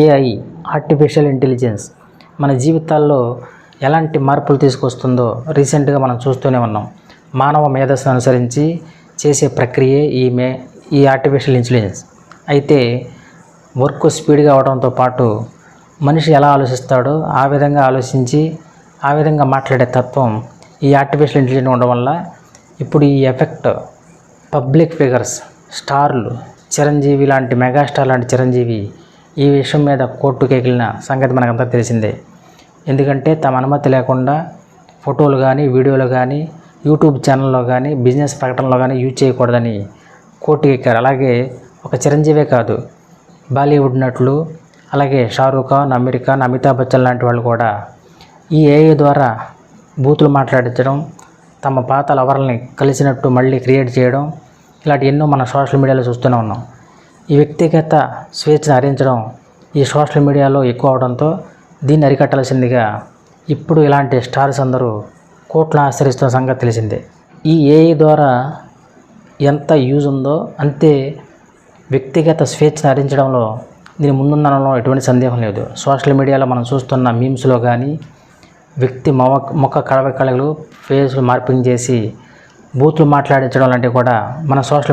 AI artificial intelligence మన జీవితాల్లో ఎలాంటి మార్పులు తీసుకొస్తుందో రీసెంట్గా మనం చూస్తూనే ఉన్నాం. మానవ మేధస్సును అనుసరించి చేసే ప్రక్రియే ఈ ఆర్టిఫిషియల్ ఇంటెలిజెన్స్. అయితే వర్క్ స్పీడ్గా అవడంతో పాటు మనిషి ఎలా ఆలోచిస్తాడో ఆ విధంగా ఆలోచించి ఆ విధంగా మాట్లాడే తత్వం ఈ ఆర్టిఫిషియల్ ఇంటెలిజెన్స్ ఉండడం వల్ల ఇప్పుడు ఈ ఎఫెక్ట్ పబ్లిక్ ఫిగర్స్, స్టార్లు, చిరంజీవి లాంటి మెగాస్టార్ లాంటి చిరంజీవి ఈ విషయం మీద కోర్టుకు ఎగిలిన సంగతి మనకంతా తెలిసిందే. ఎందుకంటే తమ అనుమతి లేకుండా ఫోటోలు కానీ వీడియోలు కానీ యూట్యూబ్ ఛానల్లో కానీ బిజినెస్ ప్రకటనలో కానీ యూజ్ చేయకూడదని కోర్టుకు ఎక్కారు. అలాగే ఒక చిరంజీవే కాదు, బాలీవుడ్ నటులు, అలాగే షారూఖ్ ఖాన్, అమీర్ ఖాన్, అమితాబ్ బచ్చన్ లాంటి వాళ్ళు కూడా ఈ ఏఐ ద్వారా బూతులు మాట్లాడించడం, తమ పాత లవర్లని కలిసినట్టు మళ్ళీ క్రియేట్ చేయడం, ఇలాంటి ఎన్నో మన సోషల్ మీడియాలో చూస్తూనే ఉన్నాం. ఈ వ్యక్తిగత స్వేచ్ఛను హరించడం ఈ సోషల్ మీడియాలో ఎక్కువ అవడంతో దీన్ని అరికట్టాల్సిందిగా ఇప్పుడు ఇలాంటి స్టార్స్ అందరూ కోర్టును ఆశ్రయిస్తున్న సంగతి తెలిసిందే. ఈ ఏఐ ద్వారా ఎంత యూజ్ ఉందో అంతే వ్యక్తిగత స్వేచ్ఛను హరించడంలో దీని ముందుందనడంలో ఎటువంటి సందేహం లేదు. సోషల్ మీడియాలో మనం చూస్తున్న మీమ్స్లో కానీ వ్యక్తి ముఖ కళలు ఫేస్లు మార్పింగ్ చేసి బూతులు మాట్లాడించడం లాంటివి కూడా మన సోషల్